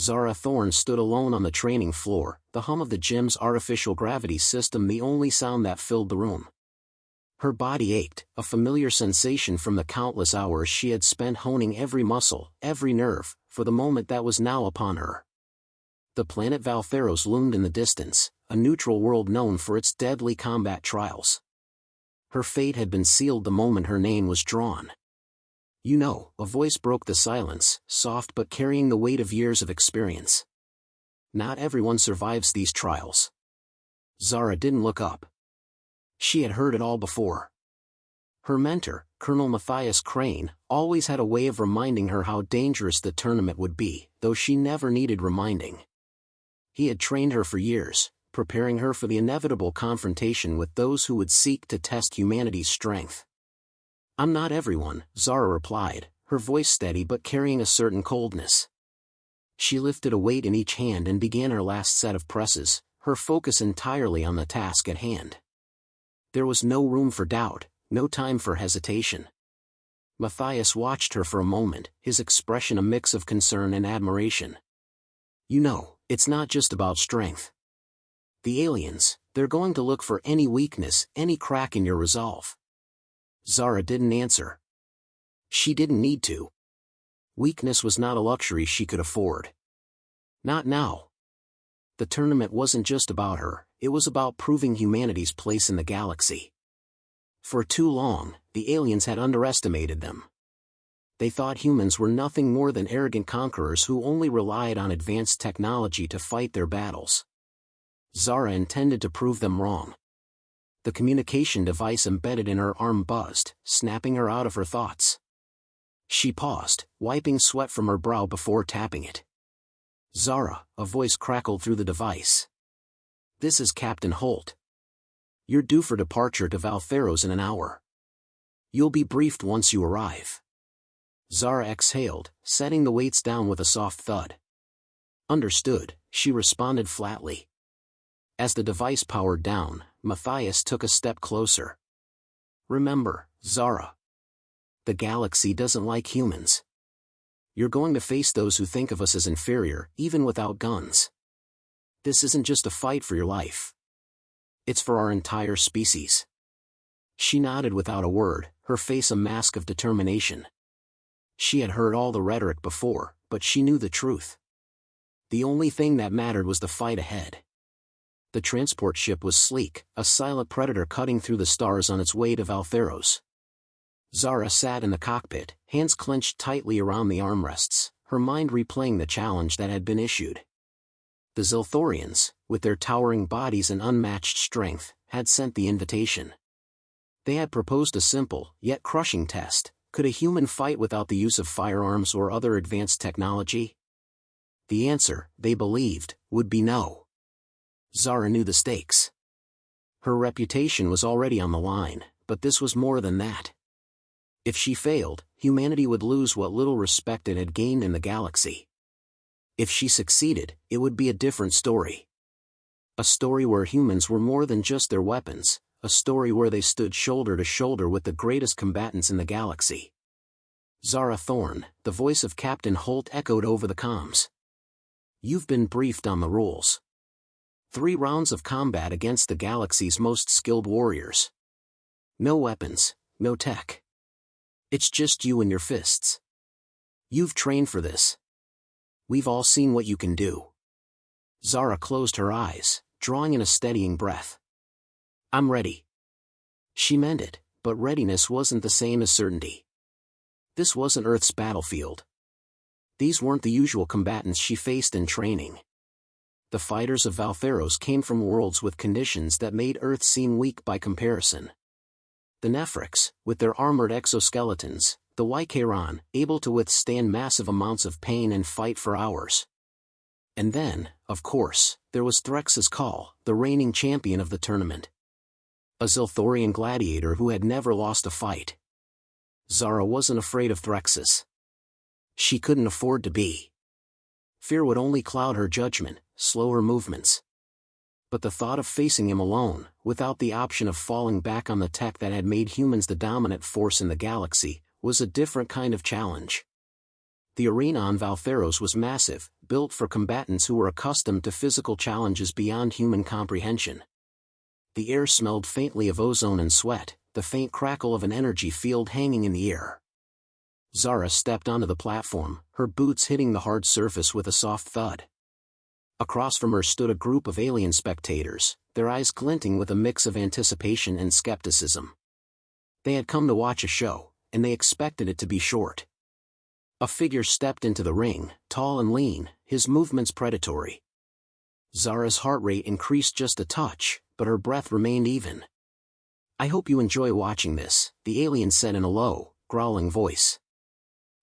Zara Thorne stood alone on the training floor, the hum of the gym's artificial gravity system the only sound that filled the room. Her body ached, a familiar sensation from the countless hours she had spent honing every muscle, every nerve, for the moment that was now upon her. The planet Valtheros loomed in the distance, a neutral world known for its deadly combat trials. Her fate had been sealed the moment her name was drawn. "You know," a voice broke the silence, soft but carrying the weight of years of experience. "Not everyone survives these trials." Zara didn't look up. She had heard it all before. Her mentor, Colonel Matthias Crane, always had a way of reminding her how dangerous the tournament would be, though she never needed reminding. He had trained her for years, preparing her for the inevitable confrontation with those who would seek to test humanity's strength. "I'm not everyone," Zara replied, her voice steady but carrying a certain coldness. She lifted a weight in each hand and began her last set of presses, her focus entirely on the task at hand. There was no room for doubt, no time for hesitation. Matthias watched her for a moment, his expression a mix of concern and admiration. "You know, it's not just about strength. The aliens, they're going to look for any weakness, any crack in your resolve." Zara didn't answer. She didn't need to. Weakness was not a luxury she could afford. Not now. The tournament wasn't just about her, it was about proving humanity's place in the galaxy. For too long, the aliens had underestimated them. They thought humans were nothing more than arrogant conquerors who only relied on advanced technology to fight their battles. Zara intended to prove them wrong. The communication device embedded in her arm buzzed, snapping her out of her thoughts. She paused, wiping sweat from her brow before tapping it. "Zara," a voice crackled through the device. "This is Captain Holt. You're due for departure to Valtheros in an hour. You'll be briefed once you arrive." Zara exhaled, setting the weights down with a soft thud. "Understood," she responded flatly. As the device powered down, Matthias took a step closer. "Remember, Zara. The galaxy doesn't like humans. You're going to face those who think of us as inferior, even without guns. This isn't just a fight for your life. It's for our entire species." She nodded without a word, her face a mask of determination. She had heard all the rhetoric before, but she knew the truth. The only thing that mattered was the fight ahead. The transport ship was sleek, a silent predator cutting through the stars on its way to Valtheros. Zara sat in the cockpit, hands clenched tightly around the armrests, her mind replaying the challenge that had been issued. The Zylthorians, with their towering bodies and unmatched strength, had sent the invitation. They had proposed a simple, yet crushing test: could a human fight without the use of firearms or other advanced technology? The answer, they believed, would be no. Zara knew the stakes. Her reputation was already on the line, but this was more than that. If she failed, humanity would lose what little respect it had gained in the galaxy. If she succeeded, it would be a different story. A story where humans were more than just their weapons, a story where they stood shoulder to shoulder with the greatest combatants in the galaxy. Zara Thorne, the voice of Captain Holt echoed over the comms. "You've been briefed on the rules. 3 rounds of combat against the galaxy's most skilled warriors. No weapons, no tech. It's just you and your fists. You've trained for this. We've all seen what you can do." Zara closed her eyes, drawing in a steadying breath. "I'm ready." She meant it, but readiness wasn't the same as certainty. This wasn't Earth's battlefield. These weren't the usual combatants she faced in training. The fighters of Valtheros came from worlds with conditions that made Earth seem weak by comparison. The Nephrix, with their armored exoskeletons, the Wykeron, able to withstand massive amounts of pain and fight for hours. And then, of course, there was Threxus Kaal, the reigning champion of the tournament. A Zylthorian gladiator who had never lost a fight. Zara wasn't afraid of Threxus. She couldn't afford to be. Fear would only cloud her judgment, slow her movements. But the thought of facing him alone, without the option of falling back on the tech that had made humans the dominant force in the galaxy, was a different kind of challenge. The arena on Valtheros was massive, built for combatants who were accustomed to physical challenges beyond human comprehension. The air smelled faintly of ozone and sweat, the faint crackle of an energy field hanging in the air. Zara stepped onto the platform, her boots hitting the hard surface with a soft thud. Across from her stood a group of alien spectators, their eyes glinting with a mix of anticipation and skepticism. They had come to watch a show, and they expected it to be short. A figure stepped into the ring, tall and lean, his movements predatory. Zara's heart rate increased just a touch, but her breath remained even. "I hope you enjoy watching this," the alien said in a low, growling voice.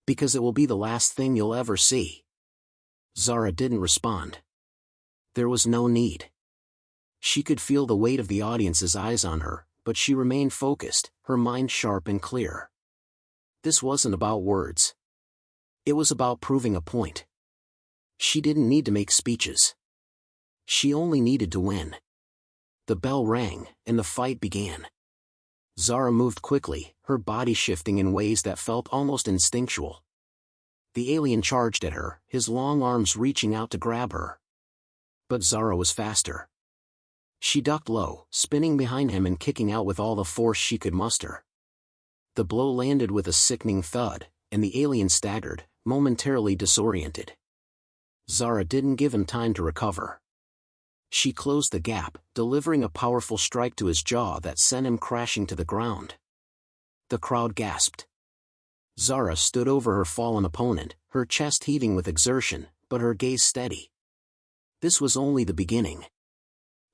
"Because it will be the last thing you'll ever see." Zara didn't respond. There was no need. She could feel the weight of the audience's eyes on her, but she remained focused, her mind sharp and clear. This wasn't about words. It was about proving a point. She didn't need to make speeches. She only needed to win. The bell rang, and the fight began. Zara moved quickly, her body shifting in ways that felt almost instinctual. The alien charged at her, his long arms reaching out to grab her. But Zara was faster. She ducked low, spinning behind him and kicking out with all the force she could muster. The blow landed with a sickening thud, and the alien staggered, momentarily disoriented. Zara didn't give him time to recover. She closed the gap, delivering a powerful strike to his jaw that sent him crashing to the ground. The crowd gasped. Zara stood over her fallen opponent, her chest heaving with exertion, but her gaze steady. This was only the beginning.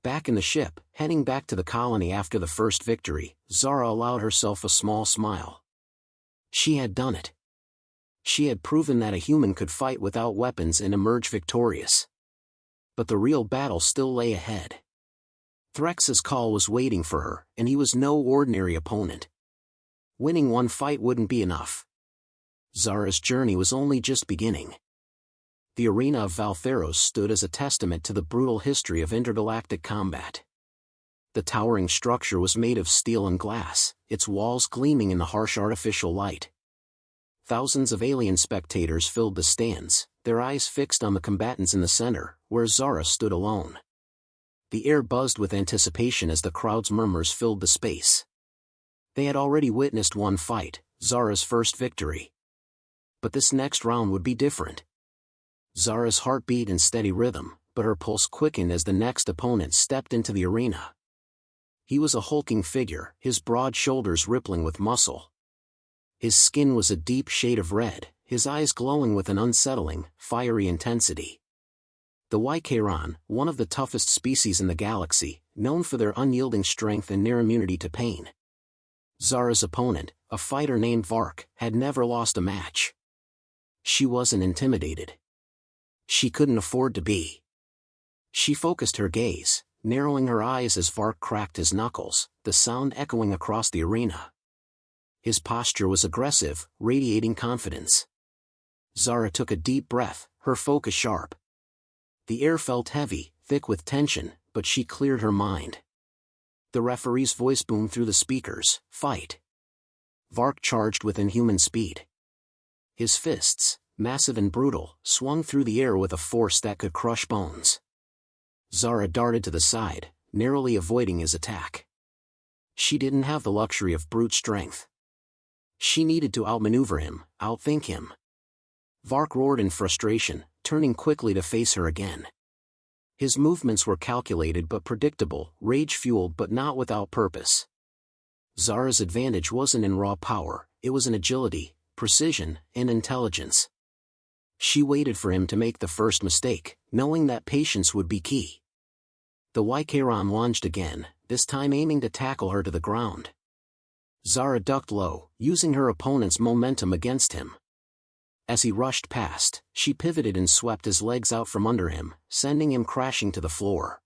Back in the ship, heading back to the colony after the first victory, Zara allowed herself a small smile. She had done it. She had proven that a human could fight without weapons and emerge victorious. But the real battle still lay ahead. Threxus Kaal was waiting for her, and he was no ordinary opponent. Winning one fight wouldn't be enough. Zara's journey was only just beginning. The arena of Valtheros stood as a testament to the brutal history of intergalactic combat. The towering structure was made of steel and glass, its walls gleaming in the harsh artificial light. Thousands of alien spectators filled the stands, their eyes fixed on the combatants in the center, where Zara stood alone. The air buzzed with anticipation as the crowd's murmurs filled the space. They had already witnessed one fight, Zara's first victory. But this next round would be different. Zara's heart beat in steady rhythm, but her pulse quickened as the next opponent stepped into the arena. He was a hulking figure, his broad shoulders rippling with muscle. His skin was a deep shade of red, his eyes glowing with an unsettling, fiery intensity. The Valtheros, one of the toughest species in the galaxy, known for their unyielding strength and near immunity to pain. Zara's opponent, a fighter named Vark, had never lost a match. She wasn't intimidated. She couldn't afford to be. She focused her gaze, narrowing her eyes as Vark cracked his knuckles, the sound echoing across the arena. His posture was aggressive, radiating confidence. Zara took a deep breath, her focus sharp. The air felt heavy, thick with tension, but she cleared her mind. The referee's voice boomed through the speakers, "Fight." Vark charged with inhuman speed. His fists, massive and brutal, swung through the air with a force that could crush bones. Zara darted to the side, narrowly avoiding his attack. She didn't have the luxury of brute strength. She needed to outmaneuver him, outthink him. Vark roared in frustration, turning quickly to face her again. His movements were calculated but predictable, rage-fueled but not without purpose. Zara's advantage wasn't in raw power, it was in agility, precision, and intelligence. She waited for him to make the first mistake, knowing that patience would be key. The Valtheros lunged again, this time aiming to tackle her to the ground. Zara ducked low, using her opponent's momentum against him. As he rushed past, she pivoted and swept his legs out from under him, sending him crashing to the floor.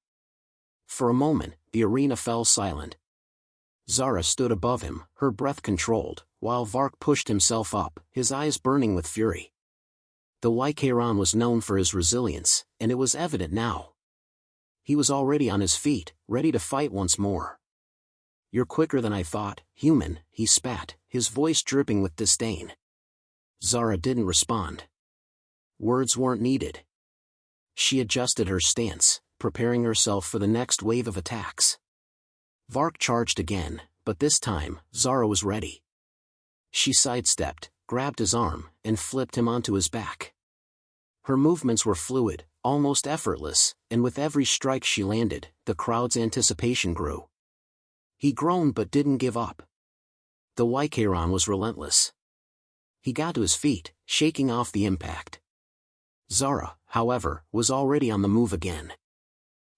For a moment, the arena fell silent. Zara stood above him, her breath controlled, while Vark pushed himself up, his eyes burning with fury. The Valtheros was known for his resilience, and it was evident now. He was already on his feet, ready to fight once more. "You're quicker than I thought, human," he spat, his voice dripping with disdain. Zara didn't respond. Words weren't needed. She adjusted her stance, preparing herself for the next wave of attacks. Vark charged again, but this time, Zara was ready. She sidestepped, grabbed his arm, and flipped him onto his back. Her movements were fluid, almost effortless, and with every strike she landed, the crowd's anticipation grew. He groaned but didn't give up. The Wycheron was relentless. He got to his feet, shaking off the impact. Zara, however, was already on the move again.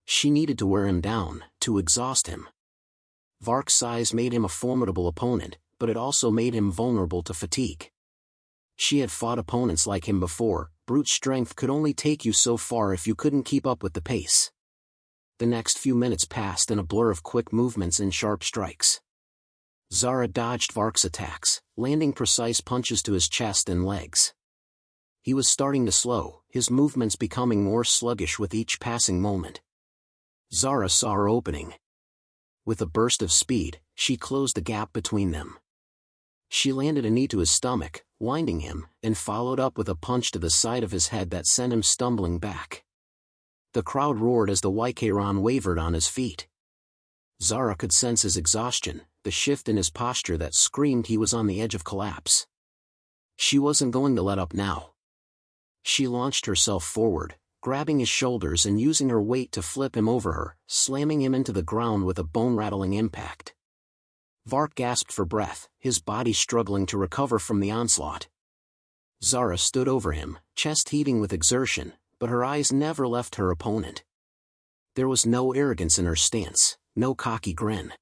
She needed to wear him down, to exhaust him. Vark's size made him a formidable opponent, but it also made him vulnerable to fatigue. She had fought opponents like him before. Brute strength could only take you so far if you couldn't keep up with the pace. The next few minutes passed in a blur of quick movements and sharp strikes. Zara dodged Vark's attacks, landing precise punches to his chest and legs. He was starting to slow, his movements becoming more sluggish with each passing moment. Zara saw her opening. With a burst of speed, she closed the gap between them. She landed a knee to his stomach, winding him, and followed up with a punch to the side of his head that sent him stumbling back. The crowd roared as the Wycheron wavered on his feet. Zara could sense his exhaustion, the shift in his posture that screamed he was on the edge of collapse. She wasn't going to let up now. She launched herself forward, grabbing his shoulders and using her weight to flip him over her, slamming him into the ground with a bone-rattling impact. Vark gasped for breath, his body struggling to recover from the onslaught. Zara stood over him, chest heaving with exertion, but her eyes never left her opponent. There was no arrogance in her stance, no cocky grin.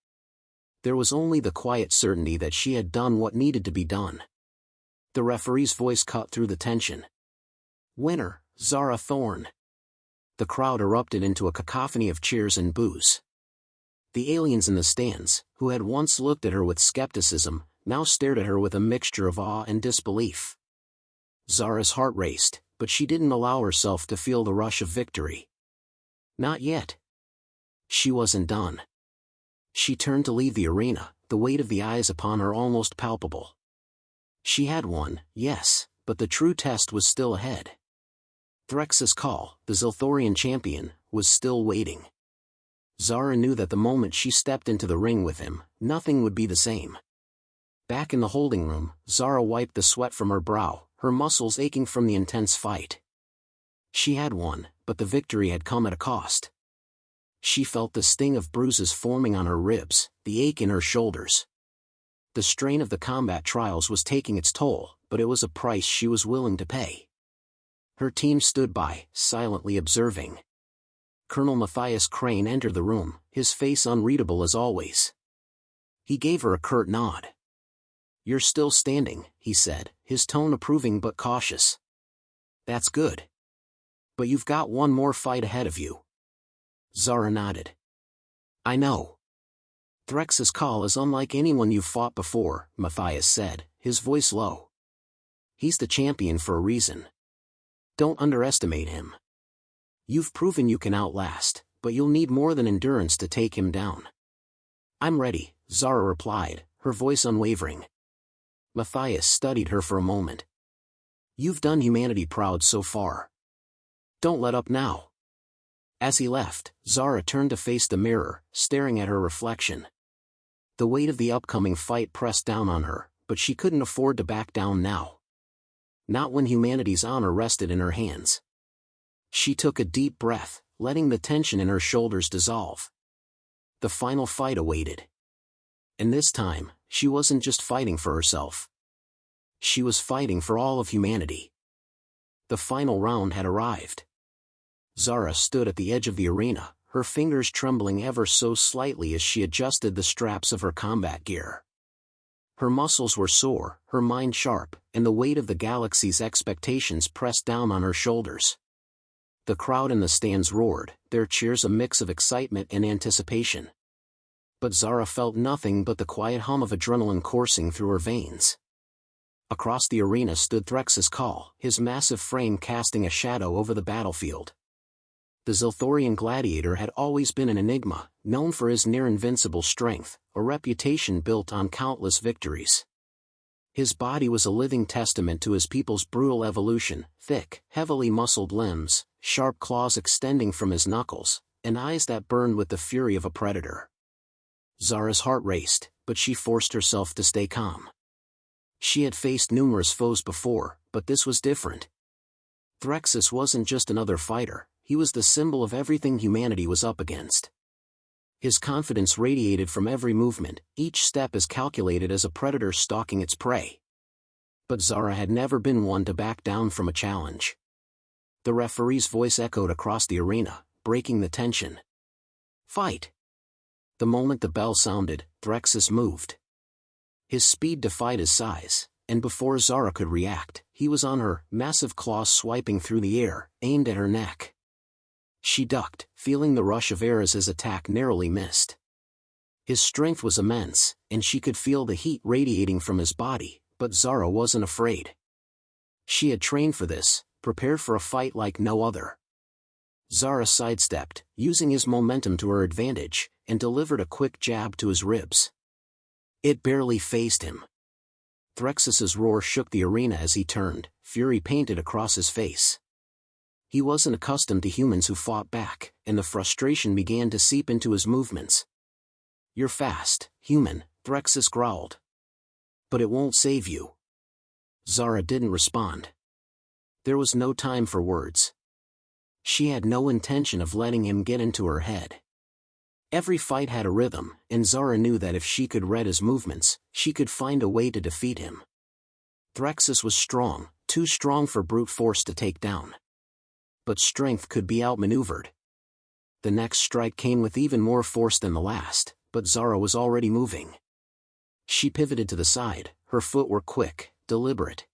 There was only the quiet certainty that she had done what needed to be done. The referee's voice cut through the tension. "Winner, Zara Thorne." The crowd erupted into a cacophony of cheers and boos. The aliens in the stands, who had once looked at her with skepticism, now stared at her with a mixture of awe and disbelief. Zara's heart raced, but she didn't allow herself to feel the rush of victory. Not yet. She wasn't done. She turned to leave the arena, the weight of the eyes upon her almost palpable. She had won, yes, but the true test was still ahead. Threxus Kaal, the Zylthorian champion, was still waiting. Zara knew that the moment she stepped into the ring with him, nothing would be the same. Back in the holding room, Zara wiped the sweat from her brow, her muscles aching from the intense fight. She had won, but the victory had come at a cost. She felt the sting of bruises forming on her ribs, the ache in her shoulders. The strain of the combat trials was taking its toll, but it was a price she was willing to pay. Her team stood by, silently observing. Colonel Matthias Crane entered the room, his face unreadable as always. He gave her a curt nod. "You're still standing," he said, his tone approving but cautious. "That's good. But you've got one more fight ahead of you." Zara nodded. "I know. Threxus Kaal is unlike anyone you've fought before," Matthias said, his voice low. "He's the champion for a reason. Don't underestimate him. You've proven you can outlast, but you'll need more than endurance to take him down." "I'm ready," Zara replied, her voice unwavering. Matthias studied her for a moment. "You've done humanity proud so far. Don't let up now." As he left, Zara turned to face the mirror, staring at her reflection. The weight of the upcoming fight pressed down on her, but she couldn't afford to back down now. Not when humanity's honor rested in her hands. She took a deep breath, letting the tension in her shoulders dissolve. The final fight awaited. And this time, she wasn't just fighting for herself. She was fighting for all of humanity. The final round had arrived. Zara stood at the edge of the arena, her fingers trembling ever so slightly as she adjusted the straps of her combat gear. Her muscles were sore, her mind sharp, and the weight of the galaxy's expectations pressed down on her shoulders. The crowd in the stands roared, their cheers a mix of excitement and anticipation. But Zara felt nothing but the quiet hum of adrenaline coursing through her veins. Across the arena stood Threxus Kaal, his massive frame casting a shadow over the battlefield. The Zylthorian gladiator had always been an enigma, known for his near-invincible strength, a reputation built on countless victories. His body was a living testament to his people's brutal evolution: thick, heavily muscled limbs, sharp claws extending from his knuckles, and eyes that burned with the fury of a predator. Zara's heart raced, but she forced herself to stay calm. She had faced numerous foes before, but this was different. Threxus wasn't just another fighter, he was the symbol of everything humanity was up against. His confidence radiated from every movement, each step as calculated as a predator stalking its prey. But Zara had never been one to back down from a challenge. The referee's voice echoed across the arena, breaking the tension. "Fight!" The moment the bell sounded, Threxus moved. His speed defied his size, and before Zara could react, he was on her, massive claws swiping through the air, aimed at her neck. She ducked, feeling the rush of air as his attack narrowly missed. His strength was immense, and she could feel the heat radiating from his body, but Zara wasn't afraid. She had trained for this, prepared for a fight like no other. Zara sidestepped, using his momentum to her advantage, and delivered a quick jab to his ribs. It barely phased him. Threxus's roar shook the arena as he turned, fury painted across his face. He wasn't accustomed to humans who fought back, and the frustration began to seep into his movements. "You're fast, human," Threxus growled. "But it won't save you." Zara didn't respond. There was no time for words. She had no intention of letting him get into her head. Every fight had a rhythm, and Zara knew that if she could read his movements, she could find a way to defeat him. Threxus was strong, too strong for brute force to take down. But strength could be outmaneuvered. The next strike came with even more force than the last, but Zara was already moving. She pivoted to the side, her footwork quick, deliberate.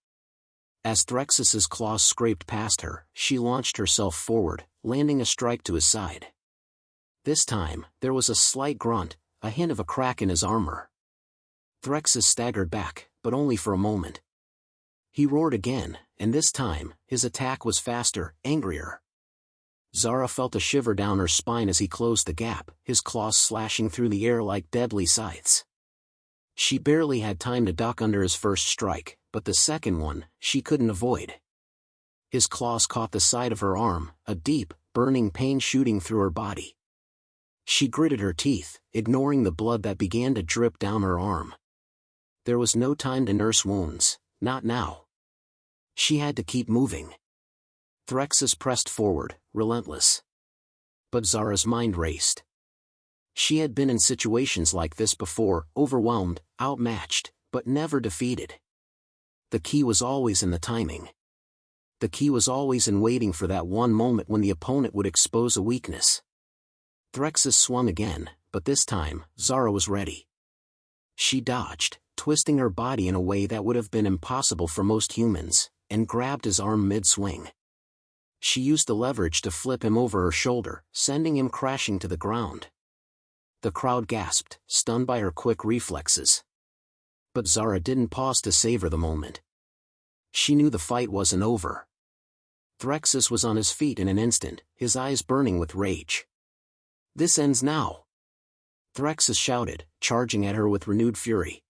As Threxus's claws scraped past her, she launched herself forward, landing a strike to his side. This time, there was a slight grunt, a hint of a crack in his armor. Threxus staggered back, but only for a moment. He roared again, and this time, his attack was faster, angrier. Zara felt a shiver down her spine as he closed the gap, his claws slashing through the air like deadly scythes. She barely had time to duck under his first strike, but the second one, she couldn't avoid. His claws caught the side of her arm, a deep, burning pain shooting through her body. She gritted her teeth, ignoring the blood that began to drip down her arm. There was no time to nurse wounds, not now. She had to keep moving. Threxus pressed forward, relentless. But Zara's mind raced. She had been in situations like this before, overwhelmed, outmatched, but never defeated. The key was always in the timing. The key was always in waiting for that one moment when the opponent would expose a weakness. Threxus swung again, but this time, Zara was ready. She dodged, twisting her body in a way that would have been impossible for most humans, and grabbed his arm mid-swing. She used the leverage to flip him over her shoulder, sending him crashing to the ground. The crowd gasped, stunned by her quick reflexes. But Zara didn't pause to savor the moment. She knew the fight wasn't over. Threxus was on his feet in an instant, his eyes burning with rage. "This ends now!" Threxus shouted, charging at her with renewed fury.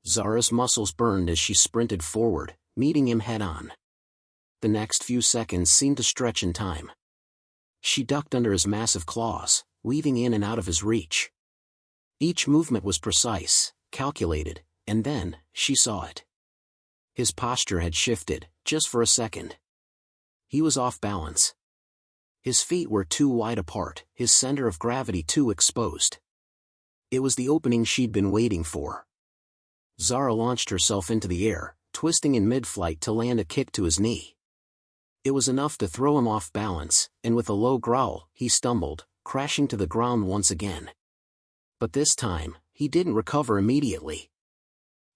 Zara's muscles burned as she sprinted forward, meeting him head-on. The next few seconds seemed to stretch in time. She ducked under his massive claws, weaving in and out of his reach. Each movement was precise, calculated, and then, she saw it. His posture had shifted, just for a second. He was off balance. His feet were too wide apart, his center of gravity too exposed. It was the opening she'd been waiting for. Zara launched herself into the air, twisting in mid-flight to land a kick to his knee. It was enough to throw him off balance, and with a low growl, he stumbled, crashing to the ground once again. But this time, he didn't recover immediately.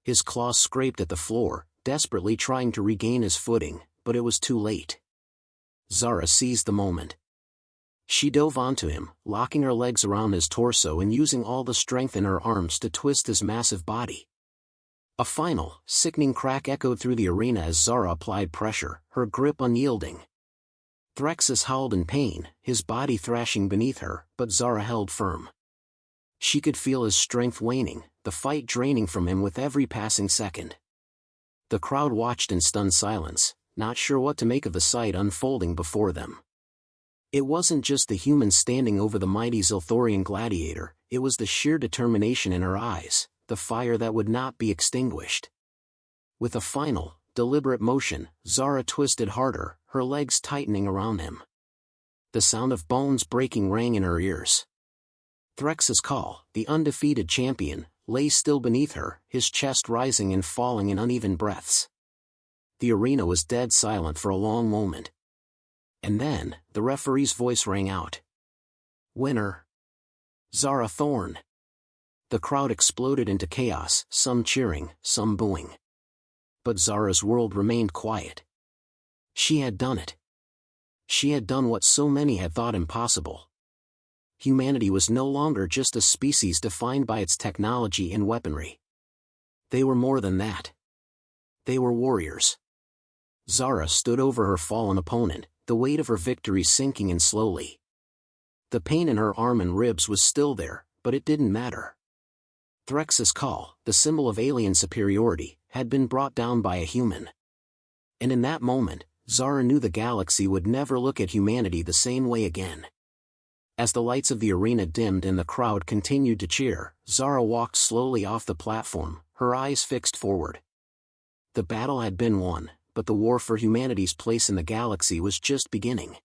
His claws scraped at the floor, desperately trying to regain his footing, but it was too late. Zara seized the moment. She dove onto him, locking her legs around his torso and using all the strength in her arms to twist his massive body. A final, sickening crack echoed through the arena as Zara applied pressure, her grip unyielding. Threxus howled in pain, his body thrashing beneath her, but Zara held firm. She could feel his strength waning, the fight draining from him with every passing second. The crowd watched in stunned silence, not sure what to make of the sight unfolding before them. It wasn't just the humans standing over the mighty Zylthorian gladiator, it was the sheer determination in her eyes, the fire that would not be extinguished. With a final, deliberate motion, Zara twisted harder, her legs tightening around him. The sound of bones breaking rang in her ears. Threxus Kaal, the undefeated champion, lay still beneath her, his chest rising and falling in uneven breaths. The arena was dead silent for a long moment. And then, the referee's voice rang out. Winner. Zara Thorne. The crowd exploded into chaos, some cheering, some booing. But Zara's world remained quiet. She had done it. She had done what so many had thought impossible. Humanity was no longer just a species defined by its technology and weaponry. They were more than that. They were warriors. Zara stood over her fallen opponent, the weight of her victory sinking in slowly. The pain in her arm and ribs was still there, but it didn't matter. Threxus Kaal, the symbol of alien superiority, had been brought down by a human. And in that moment, Zara knew the galaxy would never look at humanity the same way again. As the lights of the arena dimmed and the crowd continued to cheer, Zara walked slowly off the platform, her eyes fixed forward. The battle had been won, but the war for humanity's place in the galaxy was just beginning.